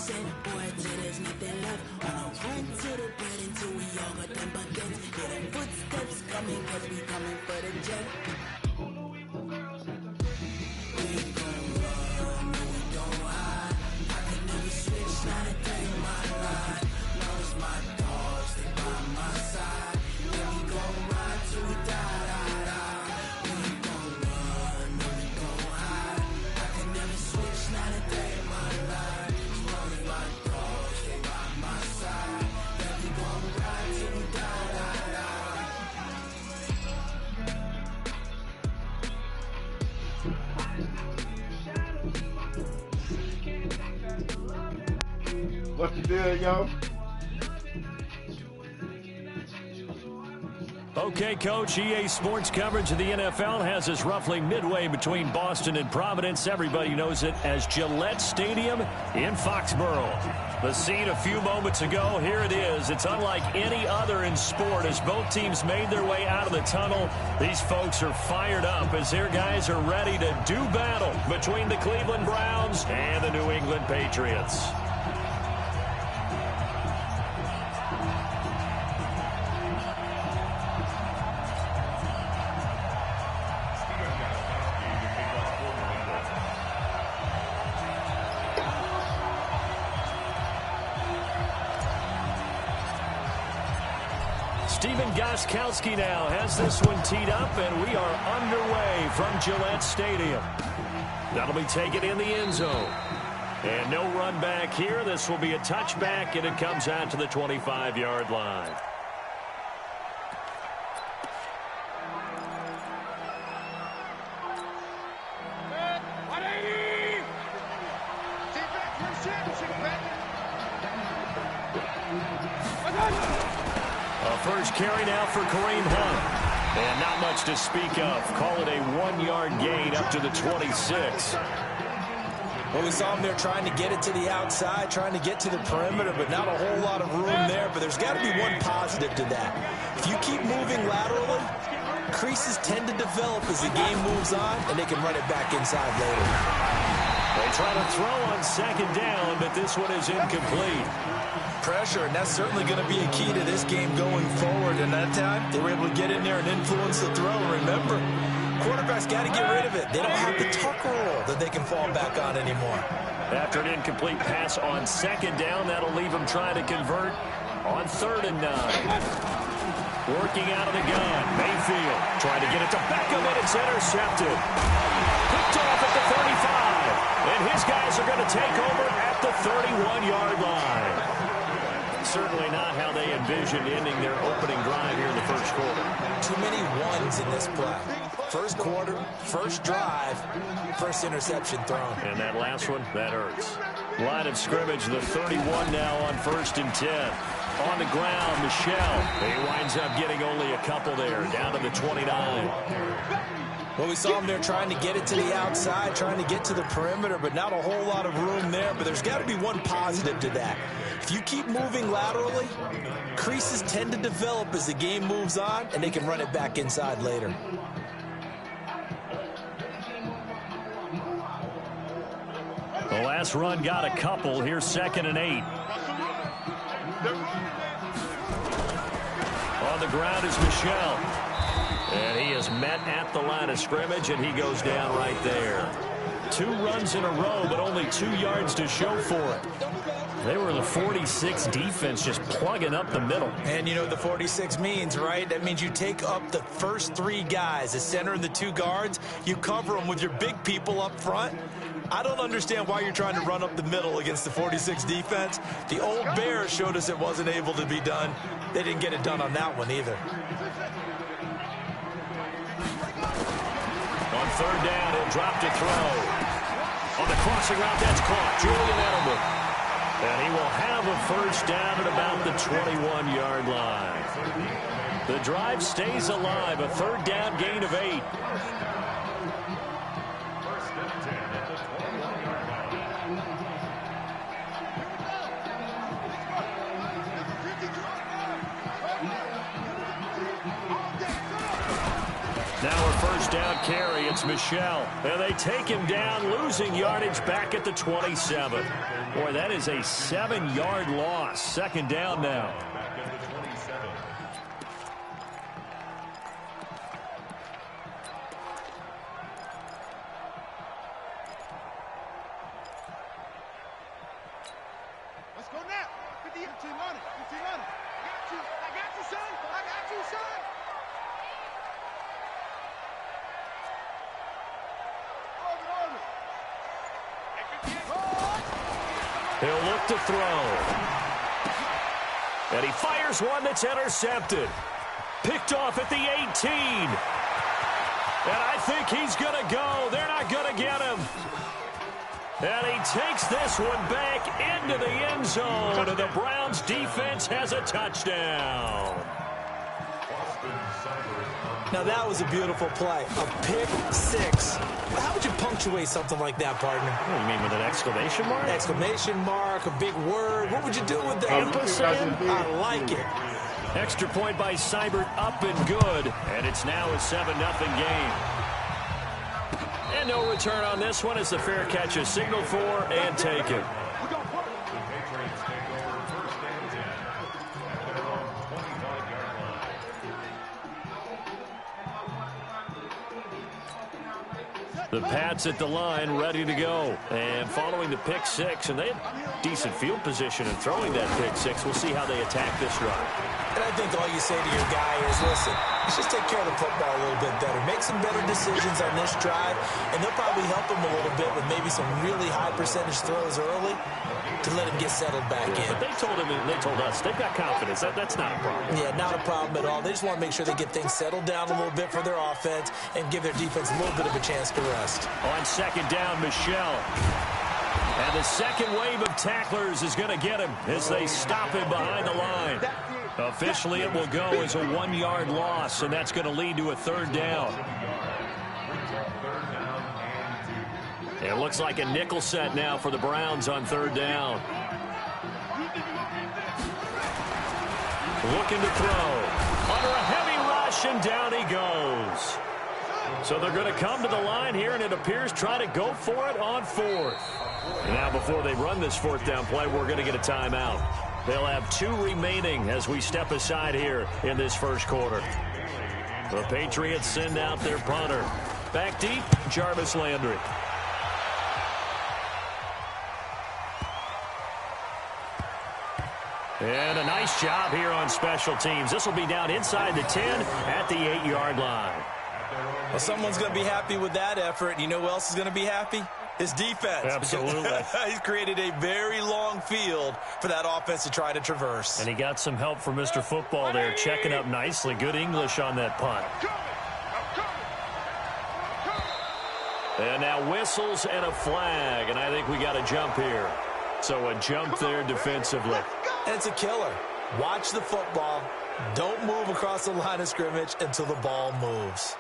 said, boy, till there's nothing left. Wanna run to the bed until we all got them buckets. Hear them footsteps coming, cause we coming for the jet. We ain't gon' run, no, we don't hide. I can never switch, not a day in my life. Long as my dogs, they by my side. Yeah, we gon' ride till we die, die, die. We ain't gon' run, no, we don't hide. I can never switch, not a day in my life. As long as my dogs, they by my side. Yeah, we gon' ride till we die, die, die. What's the deal, yo? Okay, Coach, EA Sports coverage of the NFL has us roughly midway between Boston and Providence. Everybody knows it as Gillette Stadium in Foxborough. The scene a few moments ago, here it is. It's unlike any other in sport as both teams made their way out of the tunnel. These folks are fired up as their guys are ready to do battle between the Cleveland Browns and the New England Patriots. Stephen Gostkowski now has this one teed up, and we are underway from Gillette Stadium. That'll be taken in the end zone. And no run back here. This will be a touchback, and it comes out to the 25-yard line. First carry now for Kareem Hunt. And not much to speak of. Call it a 1-yard gain up to the 26. Well, we saw him there trying to get it to the outside, trying to get to the perimeter, but not a whole lot of room there. But there's got to be one positive to that. If you keep moving laterally, creases tend to develop as the game moves on, and they can run it back inside later. They try to throw on second down, but this one is incomplete. Pressure, and that's certainly going to be a key to this game going forward. And that time, they were able to get in there and influence the throw. Remember, quarterbacks got to get rid of it. They don't have the tuck roll that they can fall back on anymore. After an incomplete pass on second down, that'll leave them trying to convert on 3rd and 9. Working out of the gun, Mayfield trying to get it to Beckham, and it's intercepted. Picked off at the 35, and his guys are going to take over at the 31-yard line. Certainly not how they envisioned ending their opening drive here in the first quarter. Too many ones in this play. First quarter, first drive, first interception thrown. And that last one, that hurts. Line of scrimmage, the 31 now on 1st and 10. On the ground, Michelle. He winds up getting only a couple there, down to the 29. Well, we saw him there trying to get it to the outside, trying to get to the perimeter, but not a whole lot of room there. But there's got to be one positive to that. If you keep moving laterally, creases tend to develop as the game moves on, and they can run it back inside later. The last run got a couple. Here's 2nd and 8. On the ground is Michelle. And he is met at the line of scrimmage, and he goes down right there. 2 runs in a row, but only 2 yards to show for it. They were the 46 defense just plugging up the middle. And you know what the 46 means, right? That means you take up the first 3 guys, the center and the 2 guards. You cover them with your big people up front. I don't understand why you're trying to run up the middle against the 46 defense. The old Bears showed us it wasn't able to be done. They didn't get it done on that one either. On 3rd down, he'll drop to throw. On the crossing route, that's caught. Julian Edelman. And he will have a first down at about the 21-yard line. The drive stays alive. A 3rd down gain of 8. Now a first down carry. It's Michelle. And they take him down, losing yardage back at the 27. Boy, that is a 7-yard loss. Second down now. Let's go now. 15 on it. 15 on it. I got you, son. I got you, son. He'll look to throw. And he fires one that's intercepted. Picked off at the 18. And I think he's going to go. They're not going to get him. And he takes this one back into the end zone. And the Browns defense has a touchdown. Now, that was a beautiful play. A pick six. How would you punctuate something like that, partner? What do you mean, with an exclamation mark? Exclamation mark, a big word. What would you do with that? Ampersand? I like it. Extra point by Seibert, up and good. And it's now a 7-0 game. And no return on this one as the fair catch is signaled for and taken. The Pats at the line, ready to go. And following the pick six, and they had decent field position in throwing that pick six. We'll see how they attack this drive. And I think all you say to your guy is, listen, let's just take care of the football a little bit better. Make some better decisions on this drive, and they'll probably help him a little bit with maybe some really high percentage throws early to let him get settled back in. But they told him, and they told us, they've got confidence. That's not a problem. Yeah, not a problem at all. They just want to make sure they get things settled down a little bit for their offense and give their defense a little bit of a chance to rest. On second down, Michelle. And the second wave of tacklers is going to get him as they stop him behind the line. Officially, it will go as a 1-yard loss, and that's going to lead to a third down. It looks like a nickel set now for the Browns on third down. Looking to throw. Under a heavy rush, and down he goes. So they're going to come to the line here, and it appears try to go for it on fourth. And now before they run this fourth down play, we're going to get a timeout. They'll have 2 remaining as we step aside here in this first quarter. The Patriots send out their punter. Back deep, Jarvis Landry. And a nice job here on special teams. This will be down inside the 10 at the 8-yard line. Well, someone's going to be happy with that effort. You know who else is going to be happy? His defense. Absolutely. He's created a very long field for that offense to try to traverse. And he got some help from Mr. Football there, checking up nicely. Good English on that punt. And now whistles and a flag, and I think we got a jump here. So a jump there defensively. And it's a killer. Watch the football. Don't move across the line of scrimmage until the ball moves.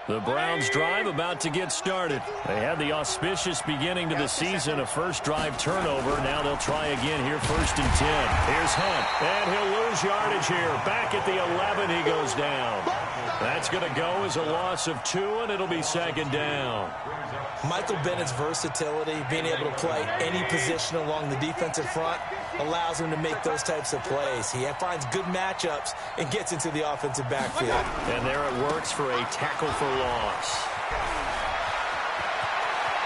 The Browns drive about to get started. They had the auspicious beginning to the season, a first drive turnover. Now they'll try again here, 1st and 10. Here's Hunt, and he'll lose yardage here. Back at the 11, he goes down. That's going to go as a loss of 2, and it'll be second down. Michael Bennett's versatility, being able to play any position along the defensive front, allows him to make those types of plays. He finds good matchups and gets into the offensive backfield. And there it works for a tackle for loss.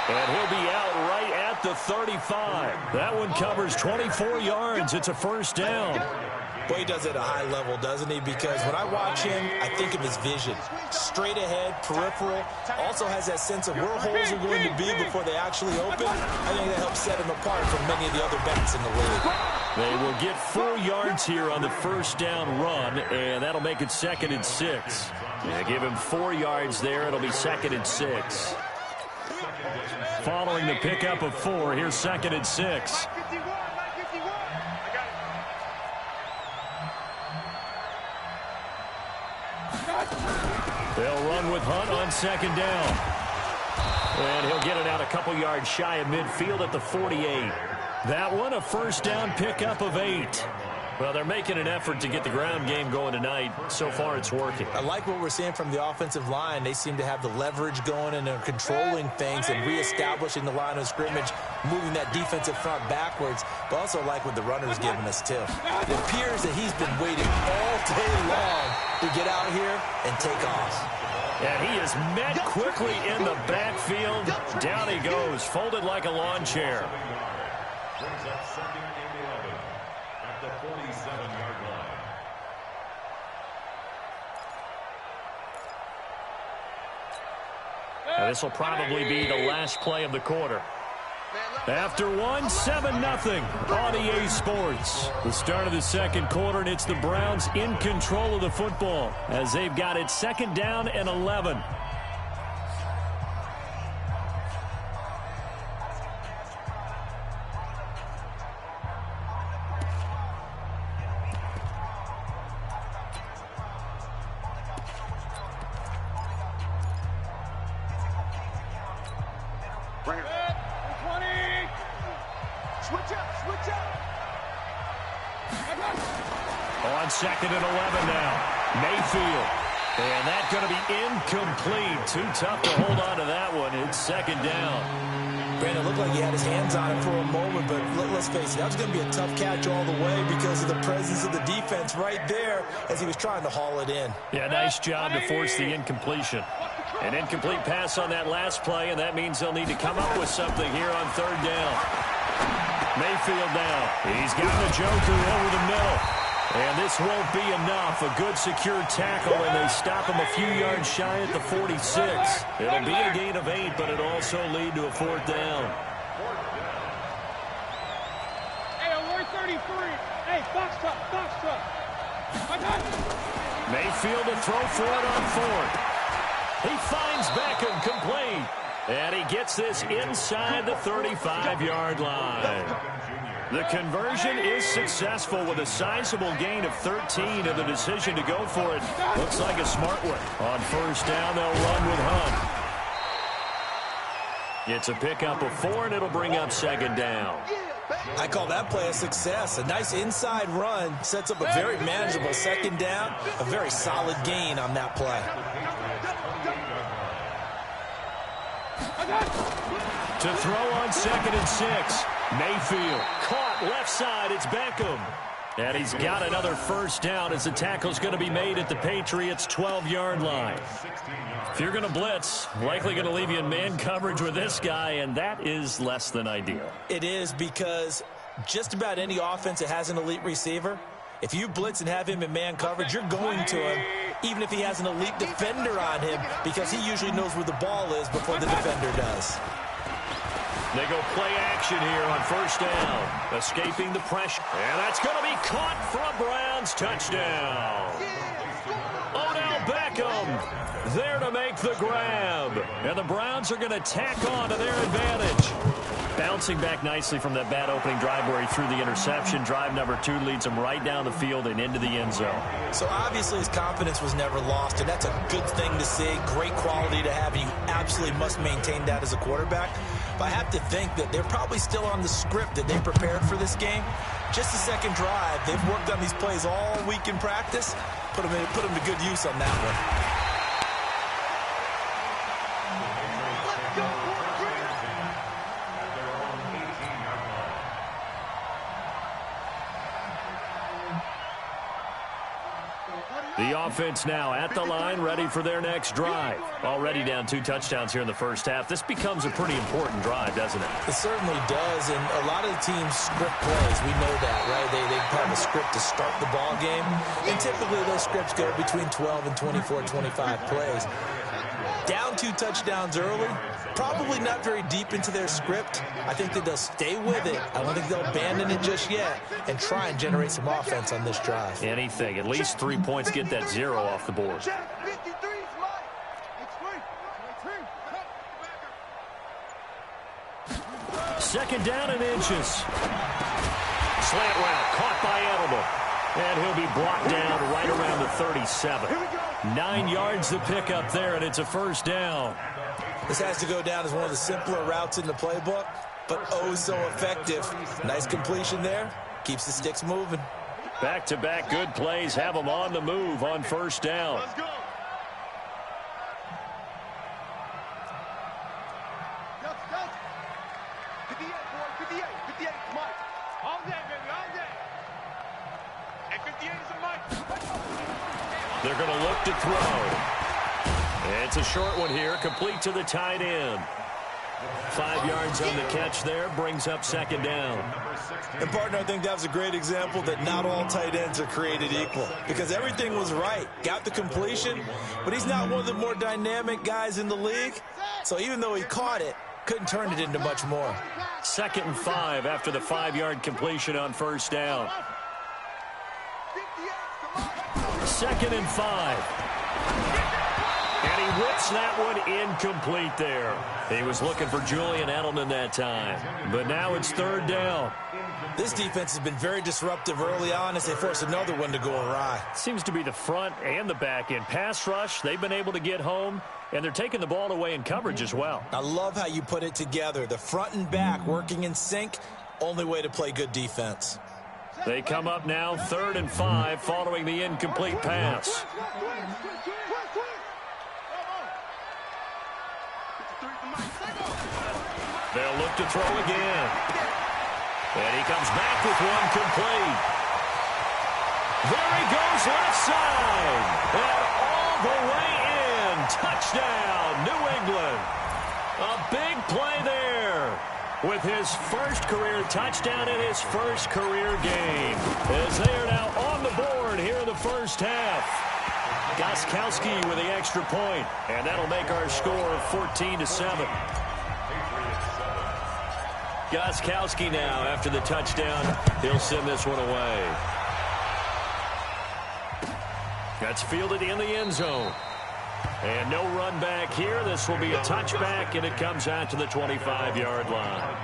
And he'll be out right at the 35. That one covers 24 yards. It's a first down. Boy, he does it at a high level, doesn't he? Because when I watch him, I think of his vision. Straight ahead, peripheral. Also has that sense of where holes are going to be before they actually open. I think that helps set him apart from many of the other backs in the league. They will get 4 yards here on the first down run, and that'll make it 2nd and 6. Yeah, give him 4 yards there. It'll be 2nd and 6. Following the pickup of 4, here's 2nd and 6. They'll run with Hunt on 2nd down. And he'll get it out a couple yards shy of midfield at the 48. That one, a first down pickup of 8. Well, they're making an effort to get the ground game going tonight. So far, it's working. I like what we're seeing from the offensive line. They seem to have the leverage going, and they're controlling things and reestablishing the line of scrimmage, moving that defensive front backwards. But also like what the runner's giving us, too. It appears that he's been waiting all day long to get out here and take off. And he is met quickly in the backfield. Down he goes, folded like a lawn chair. Brings up 2nd and 11 at the 47-yard line. Now, this will probably be the last play of the quarter. After one, 7-0 on EA Sports. The start of the second quarter, and it's the Browns in control of the football as they've got it 2nd down and 11. Bring it. 20. Switch up, switch up. On 2nd and 11 now. Mayfield. And that's going to be incomplete. Too tough to hold on to that one. It's 2nd down. Brandon, it looked like he had his hands on it for a moment, but let's face it, that was going to be a tough catch all the way because of the presence of the defense right there as he was trying to haul it in. Yeah, nice job to force the incompletion. An incomplete pass on that last play, and that means they'll need to come up with something here on 3rd down. Mayfield now. He's got the joker over the middle. And this won't be enough. A good secure tackle, and they stop him a few yards shy at the 46. It'll be a gain of 8, but it'll also lead to a 4th down. Hey, alert 33. Hey, box truck, box truck. Mayfield to throw for it on 4th. He finds Beckham complete. And he gets this inside the 35-yard line. The conversion is successful with a sizable gain of 13, and the decision to go for it looks like a smart one. On 1st down, they'll run with Hunt. It's a pickup of 4, and it'll bring up 2nd down. I call that play a success. A nice inside run sets up a very manageable 2nd down, a very solid gain on that play. To throw on 2nd and 6. Mayfield caught left side. It's Beckham. And he's got another 1st down as the tackle's going to be made at the Patriots' 12-yard line. If you're going to blitz, likely going to leave you in man coverage with this guy, and that is less than ideal. It is because just about any offense that has an elite receiver, if you blitz and have him in man coverage, you're going to him, even if he has an elite defender on him, because he usually knows where the ball is before the defender does. They go play action here on 1st down, escaping the pressure. And that's going to be caught for a Browns touchdown. Odell Beckham there to make the grab. And the Browns are going to tack on to their advantage. Bouncing back nicely from that bad opening drive where he threw the interception. Drive number 2 leads him right down the field and into the end zone. So obviously his confidence was never lost, and that's a good thing to see. Great quality to have, and you absolutely must maintain that as a quarterback. But I have to think that they're probably still on the script that they prepared for this game. Just the 2nd drive. They've worked on these plays all week in practice. Put them to good use on that one. The offense now at the line, ready for their next drive. Already down 2 touchdowns here in the 1st half. This becomes a pretty important drive, doesn't it? It certainly does, and a lot of the teams script plays. We know that, right? They have a script to start the ball game, and typically those scripts go between 12 and 24, 25 plays. Down 2 touchdowns early, probably not very deep into their script. I think that they'll stay with it. I don't think they'll abandon it just yet and try and generate some offense on this drive. Anything. At least 3 points, get that 0 off the board. Second down and inches. Slant route caught by Edelman. And he'll be brought down right around the 37. 9 yards to pick up there, and it's a 1st down. This has to go down as one of the simpler routes in the playbook, but oh so effective. Nice completion there. Keeps the sticks moving. Back-to-back good plays have them on the move on first down. Let's go. Delta. 58, boy. 58. 58 is Mike. All day, baby. All day. And 58 is a Mike. They're going to look to throw. It's a short one here, complete to the tight end. 5 yards on the catch there, brings up second down. And, partner, I think that was a great example that not all tight ends are created equal, because everything was right. Got the completion, but he's not one of the more dynamic guys in the league. So even though he caught it, couldn't turn it into much more. 2nd and 5 after the 5-yard completion on first down. 2nd and 5. And he whips that one incomplete there. He was looking for Julian Edelman that time. But now it's 3rd down. This defense has been very disruptive early on as they force another one to go awry. Seems to be the front and the back end. Pass rush, they've been able to get home, and they're taking the ball away in coverage as well. I love how you put it together. The front and back working in sync, only way to play good defense. They come up now 3rd and 5 following the incomplete pass. They'll look to throw again. And he comes back with one complete. There he goes left side. And all the way in. Touchdown, New England. A big play there with his first career touchdown in his first career game. As they are now on the board here in the first half. Gostkowski with the extra point, and that'll make our score 14-7. Gostkowski now, after the touchdown, he'll send this one away. That's fielded in the end zone. And no run back here. This will be a touchback, and it comes out to the 25-yard line.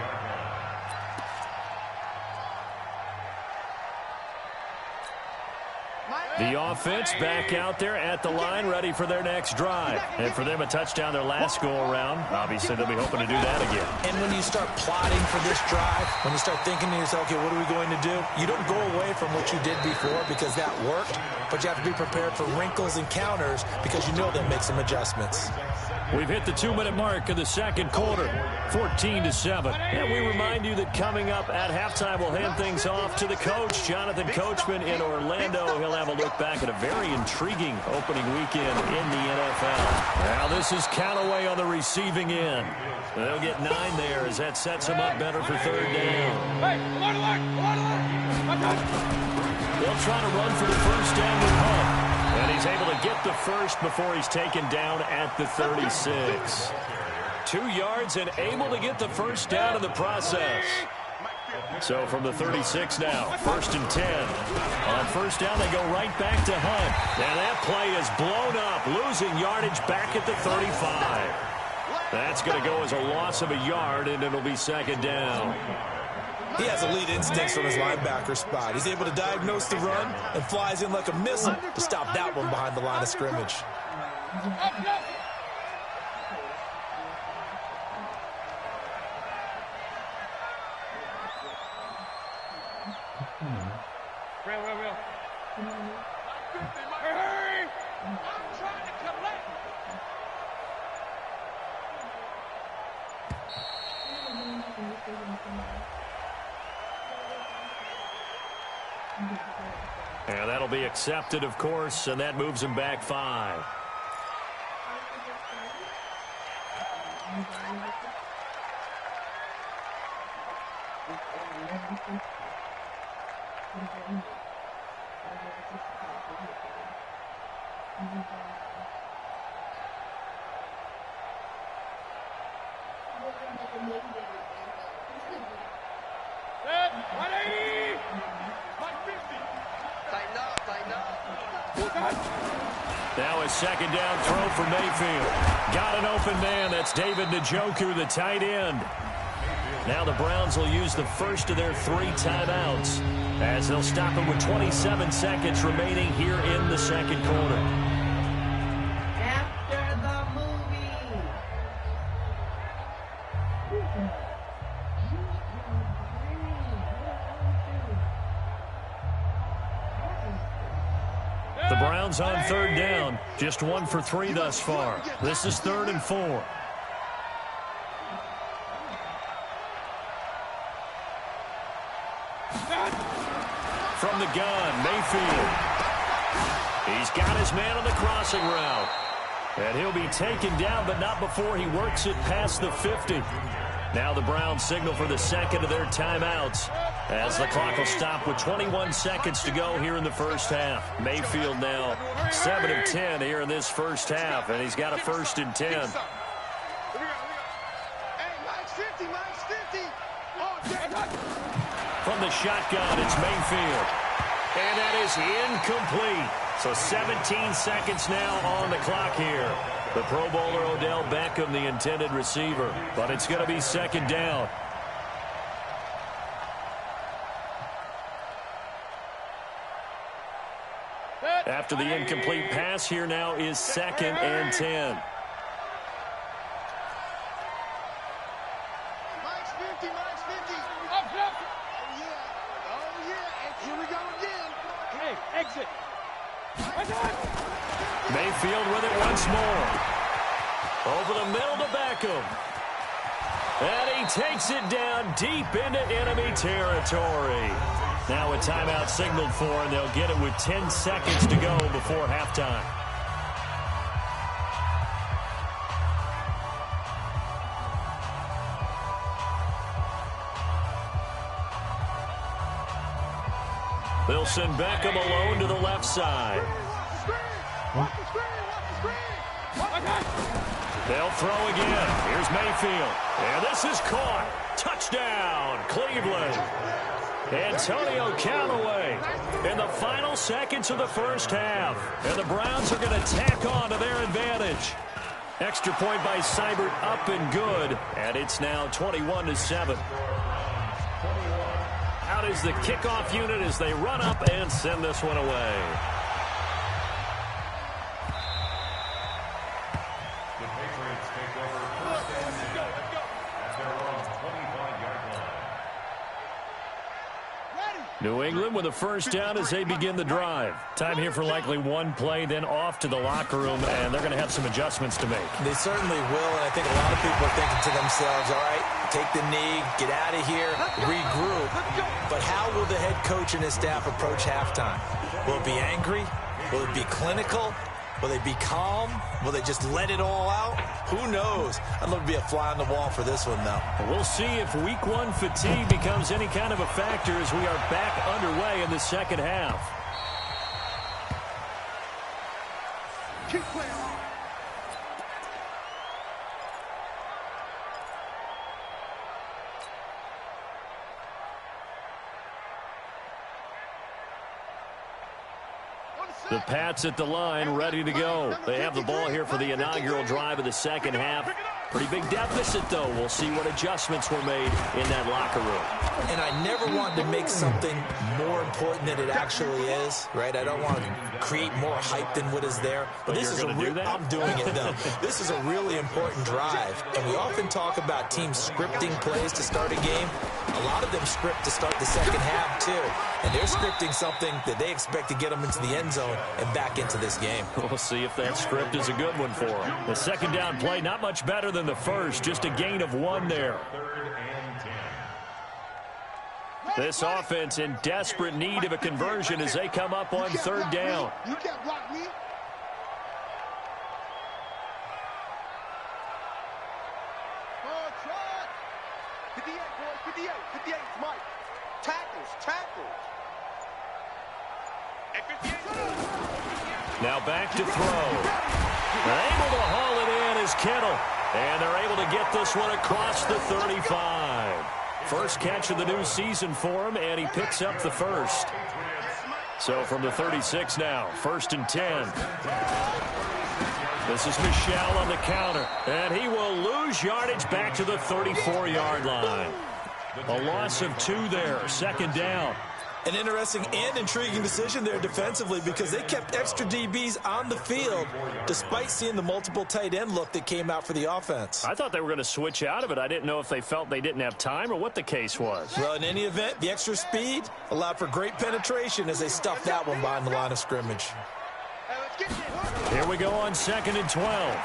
The offense back out there at the line, ready for their next drive. And for them, a touchdown their last go-around. Obviously, they'll be hoping to do that again. And when you start plotting for this drive, when you start thinking to yourself, okay, what are we going to do? You don't go away from what you did before because that worked, but you have to be prepared for wrinkles and counters because you know that makes some adjustments. We've hit the 2-minute mark of the second quarter, 14-7. And we remind you that coming up at halftime, we'll hand things off to the coach, Jonathan Coachman in Orlando. He'll have a look back at a very intriguing opening weekend in the NFL. Now this is Callaway on the receiving end. They'll get 9 there as that sets them up better for 3rd down. They'll try to run for the first down with Hunt. And he's able to get the first before he's taken down at the 36. 2 yards and able to get the first down in the process. So from the 36 now, 1st and 10. On first down, they go right back to Hunt. And that play is blown up, losing yardage back at the 35. That's going to go as a loss of a yard, and it'll be 2nd down. He has elite instincts from his linebacker spot. He's able to diagnose the run and flies in like a missile to stop that one behind the line of scrimmage. Real. Hurry! I'm trying to collect. And that'll be accepted, of course, and that moves him back 5. Now a 2nd down throw for Mayfield. Got an open man. That's David Njoku, the tight end. Now the Browns will use the first of their 3 timeouts as they'll stop him with 27 seconds remaining here in the second quarter. After the movie. Browns on third down. Just 1 for 3 thus far. This is 3rd and 4. From the gun, Mayfield. He's got his man on the crossing route. And he'll be taken down, but not before he works it past the 50. Now the Browns signal for the second of their timeouts as the clock will stop with 21 seconds to go here in the first half. Mayfield now 7 of 10 here in this first half, and he's got a 1st and 10. From the shotgun, it's Mayfield. And that is incomplete. So 17 seconds now on the clock here. The Pro Bowler Odell Beckham, the intended receiver. But it's going to be 2nd down. After the incomplete pass, here now is 2nd and 10. Minus 50. Up. Oh, yeah. And here we go again. Hey, exit. Mayfield with it once more. Over the middle to Beckham. And he takes it down deep into enemy territory. Now a timeout signaled for, and they'll get it with 10 seconds to go before halftime. They'll send Beckham alone to the left side. They'll throw again. Here's Mayfield. And this is caught. Touchdown, Cleveland. Antonio Callaway in the final seconds of the first half. And the Browns are going to tack on to their advantage. Extra point by Seibert, up and good. And it's now 21-7. Out is the kickoff unit as they run up and send this one away. The Patriots take over first and 10 at their own 25-yard line. New England with a first down as they begin the drive. Time here for likely one play, then off to the locker room, and they're going to have some adjustments to make. They certainly will, and I think a lot of people are thinking to themselves, all right, take the knee, get out of here, regroup. But how will the head coach and his staff approach halftime? Will it be angry? Will it be clinical? Will they be calm? Will they just let it all out? Who knows? I'd love to be a fly on the wall for this one, though. We'll see if week 1 fatigue becomes any kind of a factor as we are back underway in the second half. Keep playing. The Pats at the line, ready to go. They have the ball here for the inaugural drive of the second half. Pretty big deficit, though. We'll see what adjustments were made in that locker room. And I never want to make something more important than it actually is, right? I don't want to create more hype than what is there. But this is do that? I'm doing it, though. This is a really important drive. And we often talk about teams scripting plays to start a game. A lot of them script to start the second half, too. And they're scripting something that they expect to get them into the end zone and back into this game. We'll see if that script is a good one for them. The second down play, not much better than the first, just a gain of 1 there. 3rd and 10. This offense in desperate need of a conversion as they come up on 3rd down. You can't block me. Oh, try it. 58, boys, 58. 58 is Mike. Tackles. At 58. Now back to throw. Able to haul it in is Kittle. And they're able to get this one across the 35. First catch of the new season for him, and he picks up the first. So from the 36 now, 1st and 10. This is Michel on the counter, and he will lose yardage back to the 34-yard line. A loss of 2 there, 2nd down. An interesting and intriguing decision there defensively because they kept extra DBs on the field despite seeing the multiple tight end look that came out for the offense. I thought they were going to switch out of it. I didn't know if they felt they didn't have time or what the case was. Well, in any event, the extra speed allowed for great penetration as they stuffed that one behind the line of scrimmage. Here we go on 2nd and 12.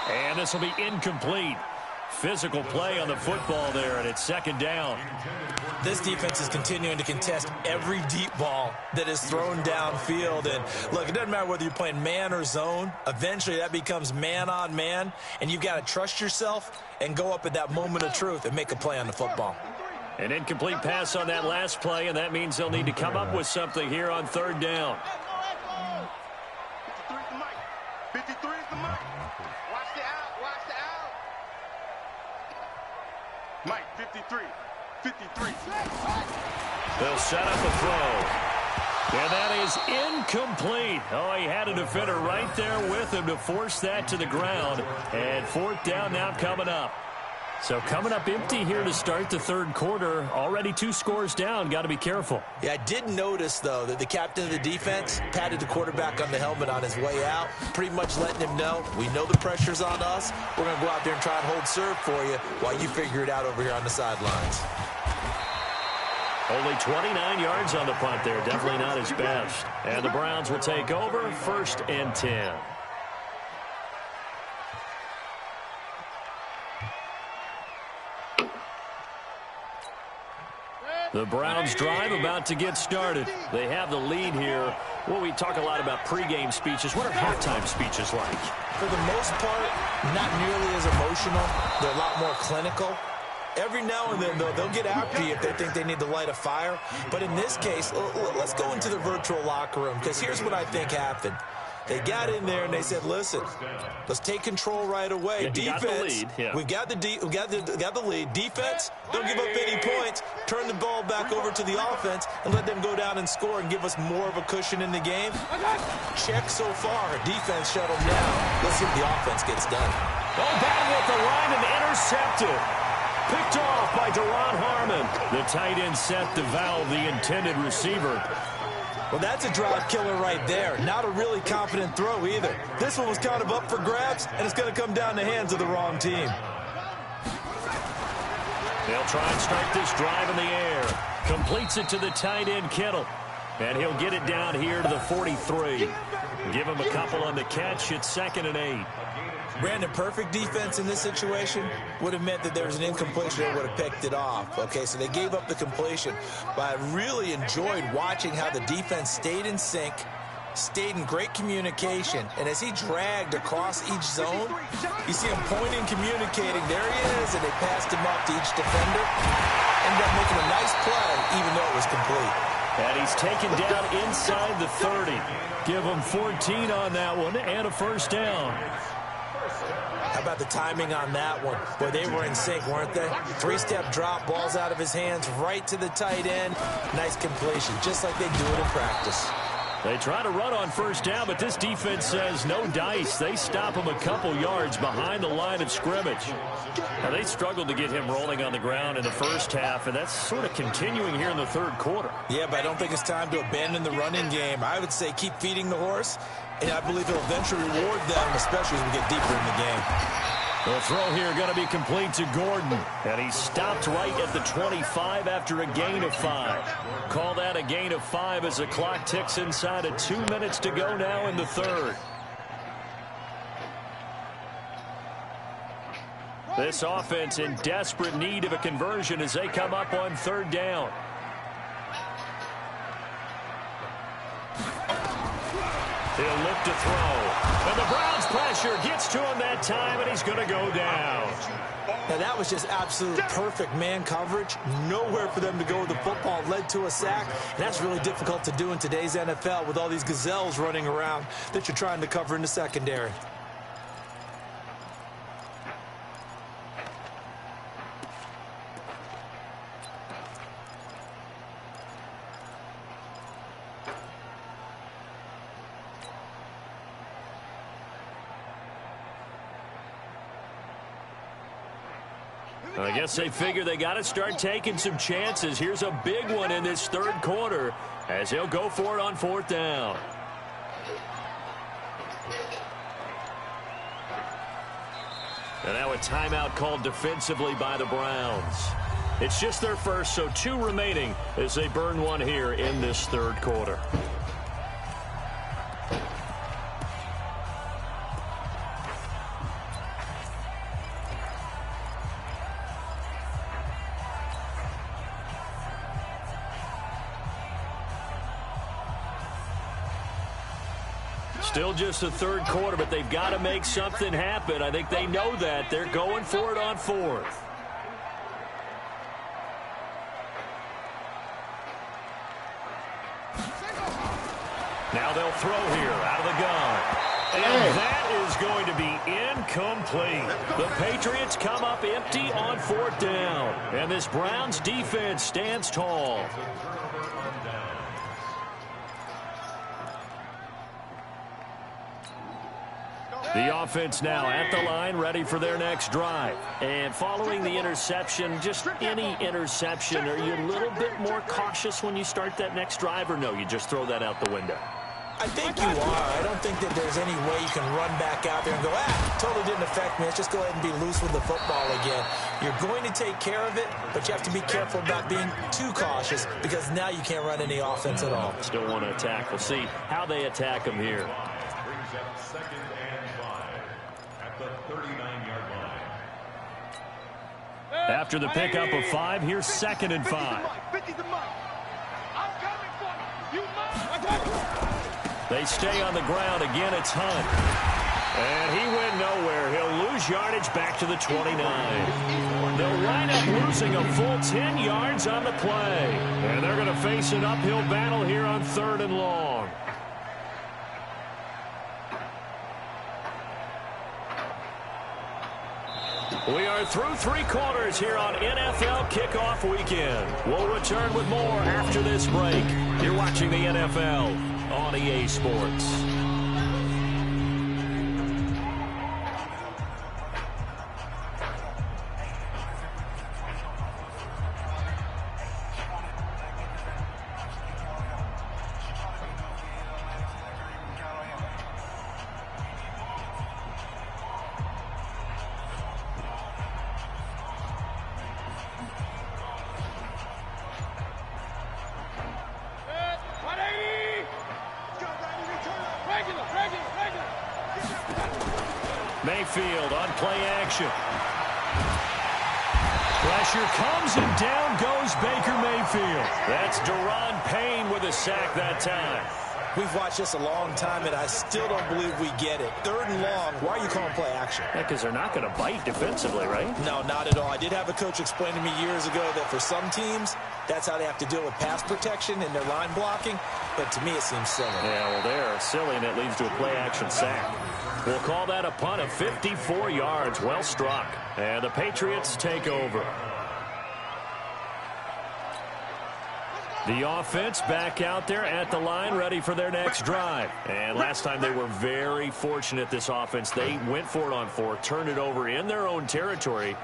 And this will be incomplete. Physical play on the football there, and it's 2nd down. This defense is continuing to contest every deep ball that is thrown downfield. And look, it doesn't matter whether you're playing man or zone. Eventually that becomes man on man, and you've got to trust yourself and go up at that moment of truth and make a play on the football. An incomplete pass on that last play, and that means they'll need to come up with something here on 3rd down. 53 is the mic. Watch the out. Watch the out. Mike, 53. 53. They'll set up a throw. And that is incomplete. Oh, he had a defender right there with him to force that to the ground. And 4th down now coming up. So coming up empty here to start the 3rd quarter. Already 2 scores down. Got to be careful. Yeah, I did notice, though, that the captain of the defense patted the quarterback on the helmet on his way out, pretty much letting him know, we know the pressure's on us. We're going to go out there and try and hold serve for you while you figure it out over here on the sidelines. Only 29 yards on the punt there. Definitely not his best. And the Browns will take over 1st and 10. The Browns drive about to get started. They have the lead here. Well, we talk a lot about pregame speeches. What are halftime speeches like? For the most part, not nearly as emotional. They're a lot more clinical. Every now and then, though, they'll get after you if they think they need to light a fire. But in this case, let's go into the virtual locker room, because here's what I think happened. They got in there and they said, listen, let's take control right away. Yeah, defense, we've got the lead. Defense, don't give up any points. Turn the ball back over to the offense and let them go down and score and give us more of a cushion in the game. Check so far. Defense shut them down. Let's see if the offense gets done. Oh, battle at the line and intercepted. Picked off by Deron Harmon. The tight end set the valve, the intended receiver. Well, that's a drive killer right there. Not a really confident throw either. This one was kind of up for grabs, and it's going to come down the hands of the wrong team. They'll try and start this drive in the air. Completes it to the tight end, Kittle. And he'll get it down here to the 43. Give him a couple on the catch. It's 2nd and 8. Brandon, perfect defense in this situation would have meant that there was an incompletion that would have picked it off. Okay, so they gave up the completion. But I really enjoyed watching how the defense stayed in sync, stayed in great communication. And as he dragged across each zone, you see him pointing, communicating. There he is, and they passed him up to each defender. Ended up making a nice play, even though it was complete. And he's taken down inside the 30. Give him 14 on that one and a 1st down. How about the timing on that one? Boy, they were in sync, weren't they? 3-step drop, balls out of his hands, right to the tight end. Nice completion, just like they do it in practice. They try to run on 1st down, but this defense says no dice. They stop him a couple yards behind the line of scrimmage. Now, they struggled to get him rolling on the ground in the 1st half, and that's sort of continuing here in the 3rd quarter. Yeah, but I don't think it's time to abandon the running game. I would say keep feeding the horse, and I believe he'll eventually reward them, especially as we get deeper in the game. The throw here going to be complete to Gordon. And he stopped right at the 25 after a gain of 5. Call that a gain of 5 as the clock ticks inside of 2 minutes to go now in the 3rd. This offense in desperate need of a conversion as they come up on 3rd down. He'll look to throw. And the Browns pressure gets to him that time, and he's going to go down. Now, that was just absolute perfect man coverage. Nowhere for them to go with the football. Led to a sack. And that's really difficult to do in today's NFL with all these gazelles running around that you're trying to cover in the secondary. I guess they figure they got to start taking some chances. Here's a big one in this 3rd quarter as he'll go for it on 4th down. And now a timeout called defensively by the Browns. It's just their first, so 2 remaining as they burn one here in this 3rd quarter. Still just the third quarter, but they've got to make something happen. I think they know that. They're going for it on fourth. Now they'll throw here out of the gun. And that is going to be incomplete. The Patriots come up empty on fourth down. And this Browns defense stands tall. The offense now at the line, ready for their next drive. And following the interception, just any interception, are you a little bit more cautious when you start that next drive, or no, you just throw that out the window? I think you are. I don't think that there's any way you can run back out there and go, totally didn't affect me. Let's just go ahead and be loose with the football again. You're going to take care of it, but you have to be careful about being too cautious because now you can't run any offense at all. Still want to attack. We'll see how they attack them here. Brings up 2nd and 5 at the 39-yard line. After the pickup of 5, here's 2nd and 5. They stay on the ground. Again, it's Hunt. And he went nowhere. He'll lose yardage back to the 29. They'll wind up losing a full 10 yards on the play. And they're going to face an uphill battle here on 3rd and long. We are through 3 quarters here on NFL Kickoff Weekend. We'll return with more after this break. You're watching the NFL on EA Sports. Mayfield on play action. Pressure comes and down goes Baker Mayfield. That's Daron Payne with a sack that time. We've watched this a long time, and I still don't believe we get it. 3rd and long, why are you calling play action? Yeah, because they're not going to bite defensively, right? No, not at all. I did have a coach explain to me years ago that for some teams, that's how they have to deal with pass protection and their line blocking. But to me, it seems silly. Yeah, well, they're silly, and it leads to a play action sack. We'll call that a punt of 54 yards. Well struck. And the Patriots take over. The offense back out there at the line, ready for their next drive. And last time they were very fortunate, this offense. They went for it on 4, turned it over in their own territory,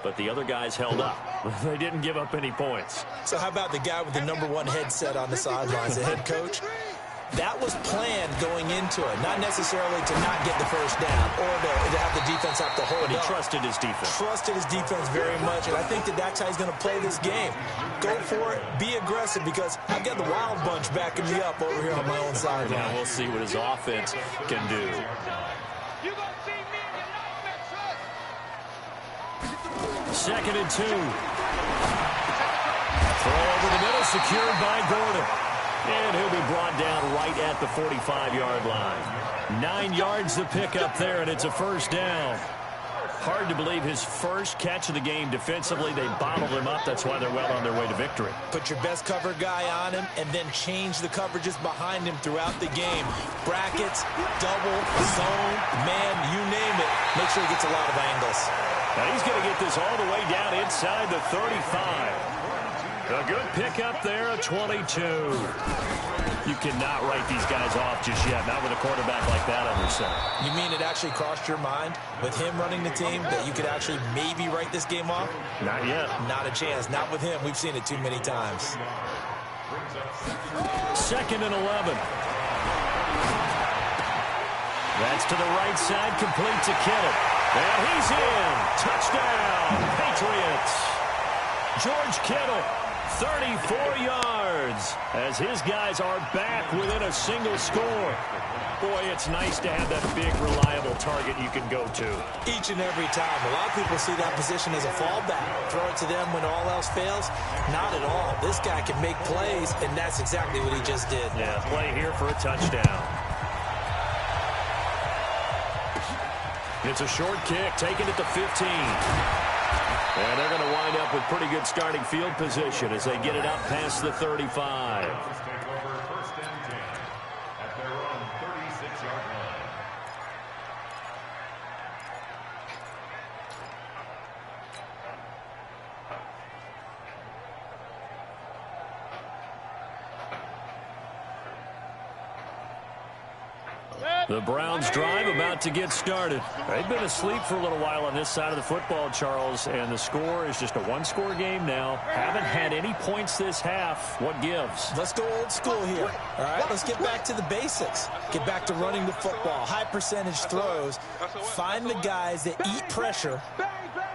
but the other guys held up. They didn't give up any points. So how about the guy with the #1 headset on the sidelines, the head coach? That was planned going into it, not necessarily to not get the first down or to have the defense have to hold up. But he trusted his defense. Trusted his defense very much, and I think that that's how he's going to play this game. Go for it, be aggressive, because I've got the wild bunch backing me up over here on my own sideline. Now we'll see what his offense can do. Second and 2. Throw over the middle, secured by Gordon. And he'll be brought down right at the 45-yard line. 9 yards to pick up there, and it's a first down. Hard to believe his first catch of the game defensively. They bottled him up. That's why they're well on their way to victory. Put your best cover guy on him and then change the coverages behind him throughout the game. Brackets, double, zone, man, you name it. Make sure he gets a lot of angles. Now he's going to get this all the way down inside the 35. A good pickup there, a 22. You cannot write these guys off just yet, not with a quarterback like that under center. You mean it actually crossed your mind with him running the team that you could actually maybe write this game off? Not yet. Not a chance. Not with him. We've seen it too many times. 2nd and 11. That's to the right side, complete to Kittle. And he's in. Touchdown, Patriots. George Kittle, 34 yards, as his guys are back within a single score. Boy, it's nice to have that big, reliable target you can go to. Each and every time. A lot of people see that position as a fallback. Throw it to them when all else fails. Not at all. This guy can make plays, and that's exactly what he just did. Yeah, play here for a touchdown. It's a short kick, taking it to 15. And they're going to wind up with pretty good starting field position as they get it up past the 35. Browns take over first and 10 at their own 36-yard line. The Browns drive about to get started. They've been asleep for a little while on this side of the football, Charles, and the score is just a one-score game now. Haven't had any points this half. What gives? Let's go old school here. All right, let's get back to the basics. Get back to running the football, high percentage throws. Find the guys that eat pressure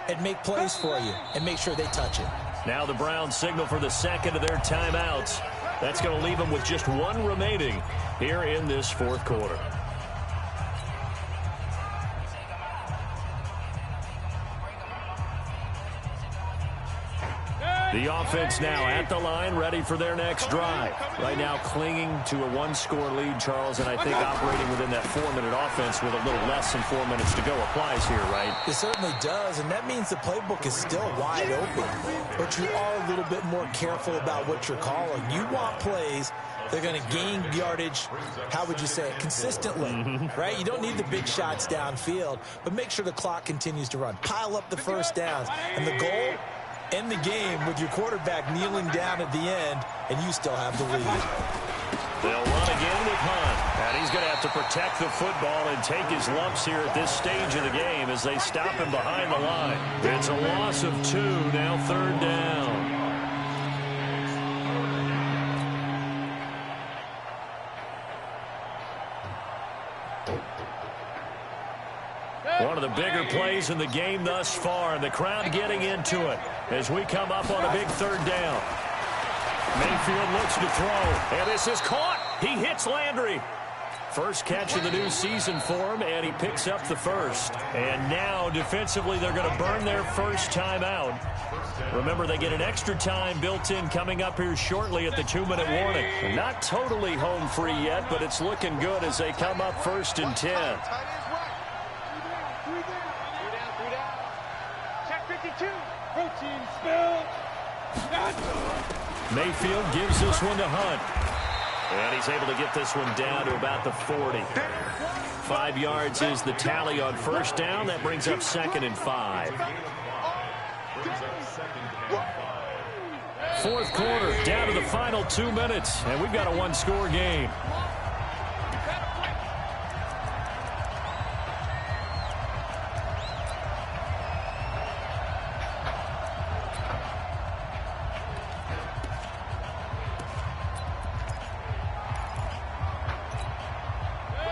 and make plays for you and make sure they touch it. Now the Browns signal for the second of their timeouts. That's going to leave them with just one remaining here in this fourth quarter. The offense now at the line, ready for their next drive. Right now clinging to a one-score lead, Charles, and I think operating within that 4-minute offense with a little less than 4 minutes to go applies here, right? It certainly does, and that means the playbook is still wide open. But you are a little bit more careful about what you're calling. You want plays they're going to gain yardage, how would you say it, consistently, right? You don't need the big shots downfield, but make sure the clock continues to run. Pile up the first downs, and the goal, end the game with your quarterback kneeling down at the end, and you still have the lead. They'll run again with Hunt, and he's going to have to protect the football and take his lumps here at this stage of the game as they stop him behind the line. It's a loss of 2, now third down. One of the bigger plays in the game thus far, and the crowd getting into it as we come up on a big third down. Mayfield looks to throw, and this is caught. He hits Landry. First catch of the new season for him, and he picks up the first. And now, defensively, they're going to burn their first time out. Remember, they get an extra time built in coming up here shortly at the 2-minute warning. Not totally home free yet, but it's looking good as they come up first and 10. Mayfield gives this one to Hunt. And he's able to get this one down to about the 40. 5 yards is the tally on first down. That brings up 2nd and 5. Fourth quarter, down to the final 2 minutes. And we've got a one-score game.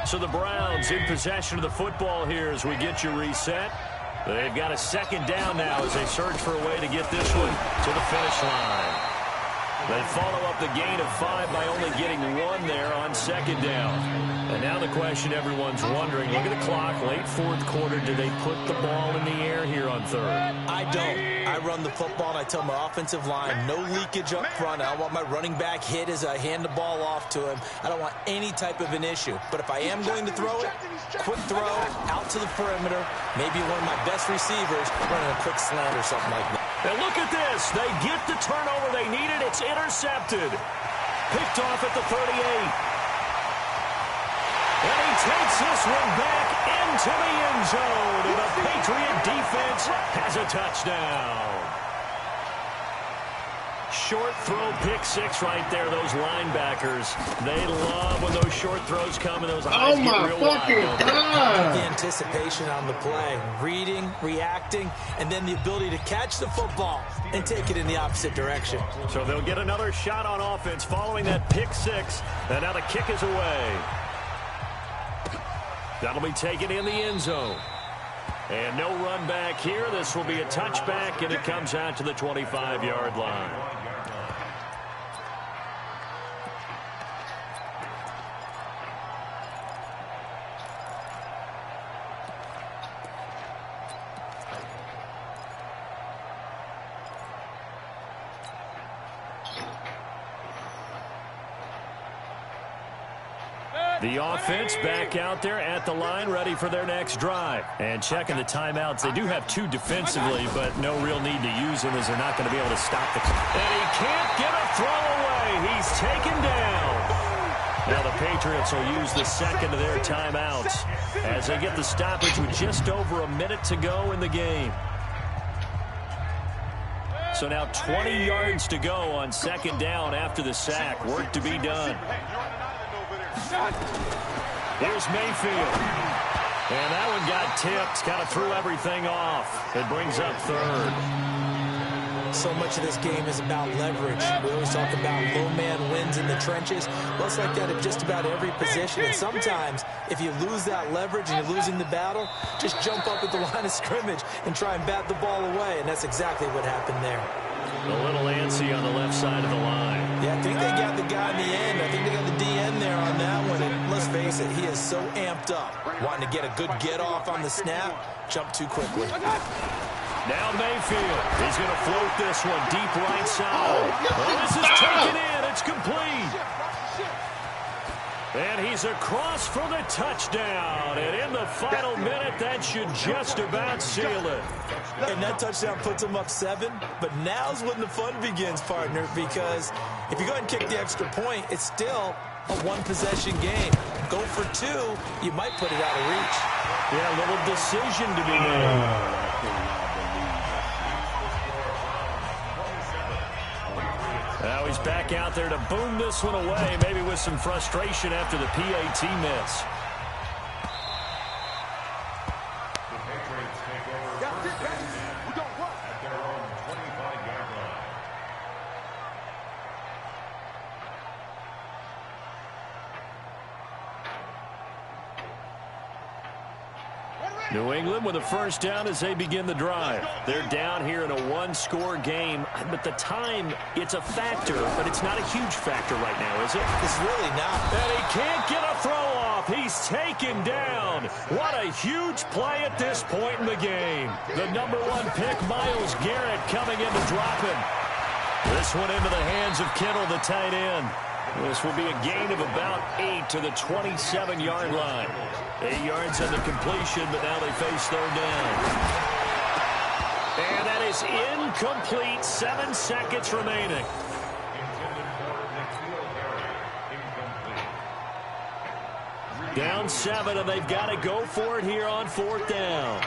So the Browns in possession of the football here as we get you reset. They've got a second down now as they search for a way to get this one to the finish line. They follow up the gain of 5 by only getting 1 there on second down. And now the question everyone's wondering, look at the clock, late fourth quarter, do they put the ball in the air here on third? I don't. I run the football, and I tell my offensive line, no leakage up front. I don't want my running back hit as I hand the ball off to him. I don't want any type of an issue. But if I am going to throw it, quick throw, out to the perimeter, maybe one of my best receivers running a quick slant or something like that. And look at this. They get the turnover they needed. It's intercepted. Picked off at the 38. And he takes this one back into the end zone. And the Patriot defense has a touchdown. Short throw, pick 6 right there. Those linebackers, they love when those short throws come and those eyes get real wide. The anticipation on the play, reading, reacting, and then the ability to catch the football and take it in the opposite direction. So they'll get another shot on offense following that pick 6. And now the kick is away. That'll be taken in the end zone. And no run back here. This will be a touchback, and it comes out to the 25-yard line. The offense back out there at the line, ready for their next drive. And checking the timeouts. They do have 2 defensively, but no real need to use them as they're not going to be able to stop the... And he can't get a throw away. He's taken down. Now the Patriots will use the second of their timeouts as they get the stoppage with just over a minute to go in the game. So now 20 yards to go on second down after the sack. Work to be done. Here's Mayfield. And that one got tipped. Kind of threw everything off. It brings up third. So much of this game is about leverage. We always talk about low man wins in the trenches. Well, it's like that at just about every position. And sometimes, if you lose that leverage and you're losing the battle, just jump up at the line of scrimmage and try and bat the ball away. And that's exactly what happened there. A little antsy on the left side of the line. Yeah, I think they got the guy in the end. I think they got the DN there on that one. And let's face it, he is so amped up. Wanting to get a good get off on the snap, jump too quickly. Now Mayfield. He's going to float this one deep right side. Oh, this is taken in. It's complete. And he's across for the touchdown. And in the final minute, that should just about seal it. And that touchdown puts him up 7. But now's when the fun begins, partner, because if you go ahead and kick the extra point, it's still a one-possession game. Go for 2, you might put it out of reach. Yeah, a little decision to be made. Now he's back out there to boom this one away, maybe with some frustration after the PAT miss. The Patriots take over first and 10 at their own 25-yard line. New England with a first down as they begin the drive. They're down here in a 1-score game, but the time, it's a factor, but it's not a huge factor right now, is it? It's really not. And he can't get a throw off. He's taken down. What a huge play at this point in the game. The number 1 pick, Myles Garrett, coming in to drop him. This one into the hands of Kittle, the tight end. This will be a gain of about 8 to the 27-yard line. 8 yards on the completion, but now they face third down. And that is incomplete. 7 seconds remaining. Down 7, and they've got to go for it here on 4th down.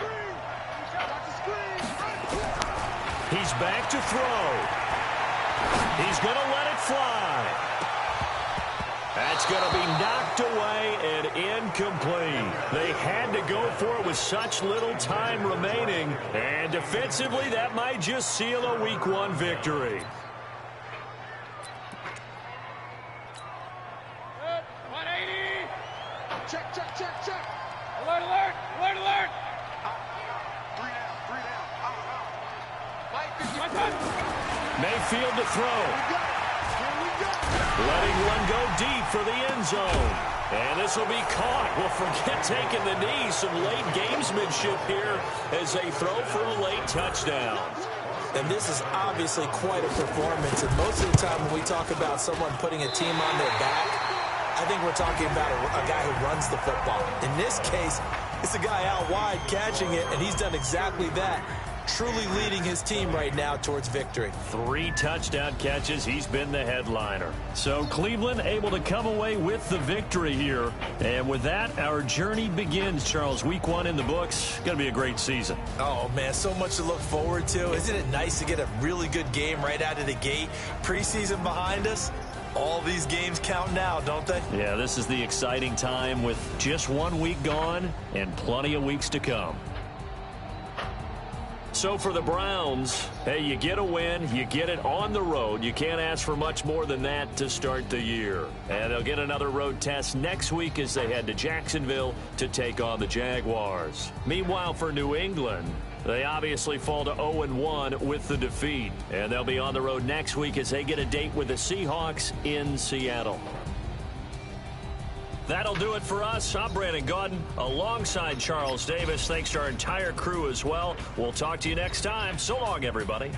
He's back to throw. He's going to let it fly. That's going to be knocked away and incomplete. They had to go for it with such little time remaining. And defensively, that might just seal a Week 1 victory. Good. 180. Check, check, check, check. Alert, alert, alert, alert. 3 down. Out. Mayfield to throw. Letting one go deep for the end zone. And this will be caught. Well, forget taking the knee. Some late gamesmanship here as they throw for a late touchdown. And this is obviously quite a performance. And most of the time when we talk about someone putting a team on their back, I think we're talking about a guy who runs the football. In this case, it's a guy out wide catching it, and he's done exactly that. Truly leading his team right now towards victory. 3 touchdown catches. He's been the headliner. So Cleveland able to come away with the victory here. And with that, our journey begins, Charles. Week 1 in the books. Going to be a great season. Oh, man, so much to look forward to. Isn't it nice to get a really good game right out of the gate? Preseason behind us. All these games count now, don't they? Yeah, this is the exciting time with just 1 week gone and plenty of weeks to come. So for the Browns, hey, you get a win, you get it on the road. You can't ask for much more than that to start the year. And they'll get another road test next week as they head to Jacksonville to take on the Jaguars. Meanwhile, for New England, they obviously fall to 0-1 with the defeat. And they'll be on the road next week as they get a date with the Seahawks in Seattle. That'll do it for us. I'm Brandon Gaudin alongside Charles Davis. Thanks to our entire crew as well. We'll talk to you next time. So long, everybody.